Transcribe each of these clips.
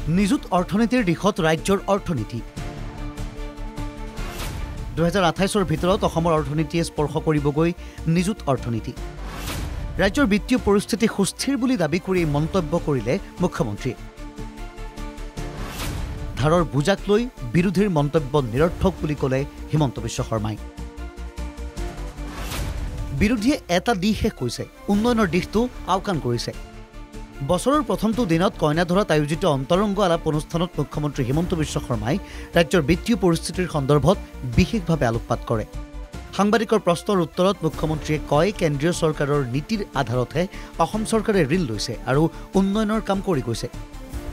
নিযুত অৰ্থনীতিৰ দিশত ৰাজ্যৰ অৰ্থনীতি 2028 ভিতৰত অসমৰ অৰ্থনীতিয়ে স্পৰ্শ কৰিবগৈ নিযুত অৰ্থনীতি ৰাজ্যৰ বিত্তীয় পৰিস্থিতি সুস্থিৰ বুলি দাবী কৰি মন্তব্য কৰিলে মুখ্যমন্ত্ৰী ধাৰৰ বুজাক লৈ বিৰোধীৰ মন্তব্য নিৰৰ্থক বুলি ক'লে হিমন্ত বিশ্ব শৰ্মাই বিৰোধীয়ে এটা দিশহে কৈছে উন্নয়নৰ দিশটো আওকাণ কৰিছে বছৰৰ প্ৰথমটো দিনত কইনাধৰাত আয়োজিত অন্তৰংগ আলাপ অনুষ্ঠানত মুখ্যমন্ত্ৰী হিমন্ত বিশ্ব শৰ্মাই ৰাজ্যৰ বিত্তীয় পৰিস্থিতিৰ সন্দৰ্ভত বিশেষভাৱে আলোকপাত কৰে সাংবাদিকৰ প্ৰশ্নৰ উত্তৰত মুখ্যমন্ত্ৰীয়ে কয় কেন্দ্ৰীয় চৰকাৰৰ নীতিৰ আধাৰতহে অসম চৰকাৰে ঋণ লৈছে আৰু উন্নয়নৰ কাম কৰি গৈছে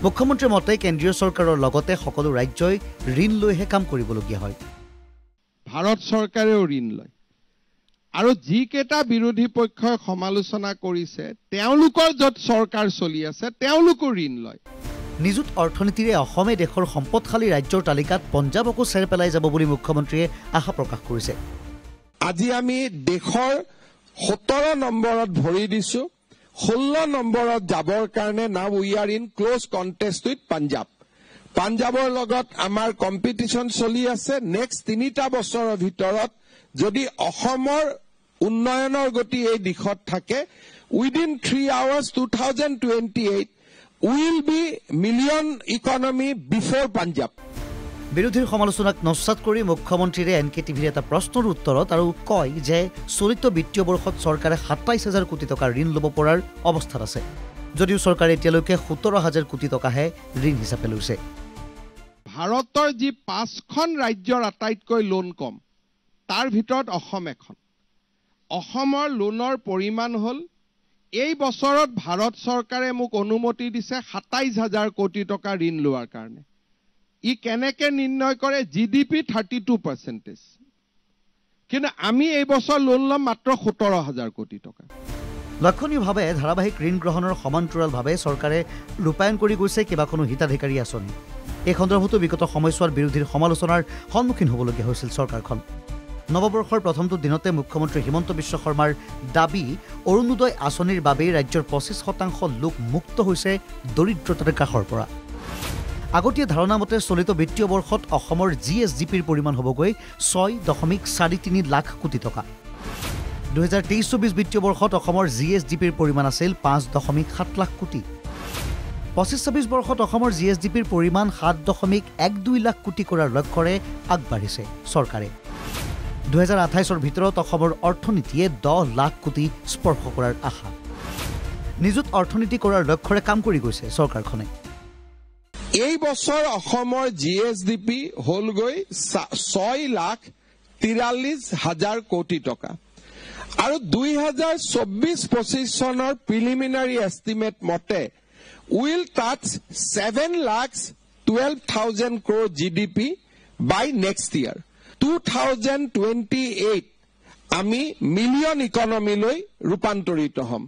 মুখ্যমন্ত্ৰীৰ মতে কেন্দ্ৰীয় চৰকাৰৰ লগতে সকলো ৰাজ্যই ঋণ লৈহে কাম কৰিবলগীয়া হয় ভাৰত চৰকাৰেও ঋণ লয় আৰু যিকেইটা বিৰোধী পক্ষই সমালোচনা কৰিছে তেওঁলোকৰ য'ত চৰকাৰ চলি আছে তেওঁলোকো ঋণ লয় নিযুত অৰ্থনীতিৰে অসমে দেশৰ সম্পদশালী ৰাজ্যৰ তালিকাত পঞ্জাবকো চেৰ পেলাই যাব বুলি মুখ্যমন্ত্ৰীয়ে আশা প্ৰকাশ কৰিছে আজি আমি দেশৰ 17 নম্বৰত ভৰি দিছো 16 নম্বৰত যাবৰ কাৰণে now we are in close contest with পাঞ্জাবৰ লগত আমাৰ কম্পিটিশন চলি আছে নেক্সট 3টা বছৰৰ ভিতৰত যদি অসমৰ উন্নয়নৰ গতি এই দিশত থাকে within 3 hours 2028 will be million economy before Punjab বিৰোধীৰ সমালোচনাক নস্যাৎ কৰি মুখ্যমন্ত্ৰীৰে এনকেটিভিৰ এটা প্ৰশ্নৰ উত্তৰত আৰু কয় যে চলিত বিত্তীয় বৰ্ষত চৰকাৰে 27,000 কোটি টকা ঋণ ল'ব পৰাৰ অৱস্থাত আছে যদিও চৰকাৰে এতিয়ালৈকে 17,000 কোটি টকাহে ঋণ হিচাপে লৈছে ভাৰতৰ যি 5খন ৰাজ্যৰ আটাইতকৈ লোন কম তাৰ ভিতৰত অসম এখন অসমৰ লোনৰ পৰিমাণ হ'ল এই বছৰত ভাৰত চৰকাৰে মোক অনুমতি দিছে 27,000 কোটি টকা ঋণ লোৱাৰ কাৰণে ই কেনেকে নিৰ্ণয় কৰে জিডিপি 32% কিন্তু আমি এই বছৰ লোন ল'ম মাত্ৰ 17,000 কোটি টকা লক্ষণীয়ভাৱে ধাৰাবাহিক ঋণ গ্ৰহণৰ সমান্তৰালভাৱে চৰকাৰে ৰূপায়ণ কৰি গৈছে কেইবাখনো হিতাধিকাৰী আঁচনি এই সন্দৰ্ভতো বিগত সময়ছোৱাত বিৰোধীৰ সমালোচনাৰ সন্মুখীন হ'বলগীয়া হৈছিল চৰকাৰখন নৱবৰ্ষৰ প্ৰথমটো দিনতে মুখ্যমন্ত্ৰী হিমন্ত বিশ্ব শৰ্মাৰ দাবী অৰুণোদয় আঁচনিৰ বাবেই ৰাজ্যৰ 25% লোক মুক্ত হৈছে দৰিদ্ৰতাৰ কাষৰ পৰা আগতীয়া ধাৰণা মতে চলিত বিত্তীয় বৰ্ষত অসমৰ জিএছডিপিৰ পৰিমাণ হ'বগৈ 6.43 লাখ কোটি টকা 2023-24 বিত্তীয় বৰ্ষত অসমৰ জিএছডিপিৰ পৰিমাণ আছিল 5.7 লাখ কোটি 25-26 বৰ্ষত অসমৰ জিএছডিপিৰ পৰিমাণ 7.12 লাখ কোটি কৰাৰ লক্ষ্যৰে আগবাঢ়িছে চৰকাৰে 2028 ভিতৰত অসমৰ অৰ্থনীতিয়ে 10 লাখ কোটি স্পৰ্শ কৰাৰ আশা নিযুত অৰ্থনীতি কৰাৰ লক্ষ্যৰে কাম কৰি গৈছে চৰকাৰখনে এই বছৰ অসমৰ জিএছডিপি হ'লগৈ 6,43,000 কোটি টকা আৰু 2024-25 চনৰ প্ৰিলিমিনাৰী এষ্টিমেট মতে will touch 7,12,000 crore GDP by next year 2028 আমি মিলিয়ন ইকনমিলৈ ৰূপান্তৰিত হ'ম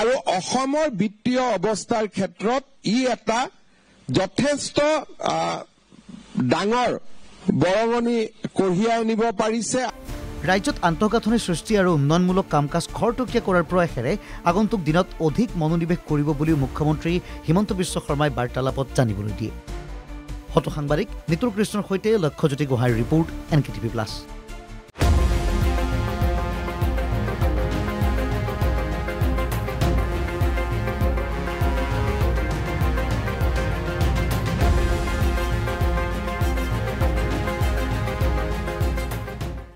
আৰু অসমৰ বিত্তীয় অৱস্থাৰ ক্ষেত্ৰত ই এটা যথেষ্ট ডাঙৰ বৰঙণি কঢ়িয়াই আনিব পাৰিছে ৰাজ্যত আন্তঃগাঁথনি সৃষ্টি আৰু উন্নয়নমূলক কাম-কাজ খৰতকীয়া কৰাৰ প্ৰয়াসেৰে আগন্তুক দিনত অধিক মনোনিৱেশ কৰিব বুলিও মুখ্যমন্ত্ৰী হিমন্ত বিশ্ব শৰ্মাই বাৰ্তালাপত জানিবলৈ দিয়ে ফটো সাংবাদিক নিতুল কৃষ্ণৰ সৈতে লক্ষ্যজ্যোতি গোহাঁইৰ ৰিপৰ্ট NKTV+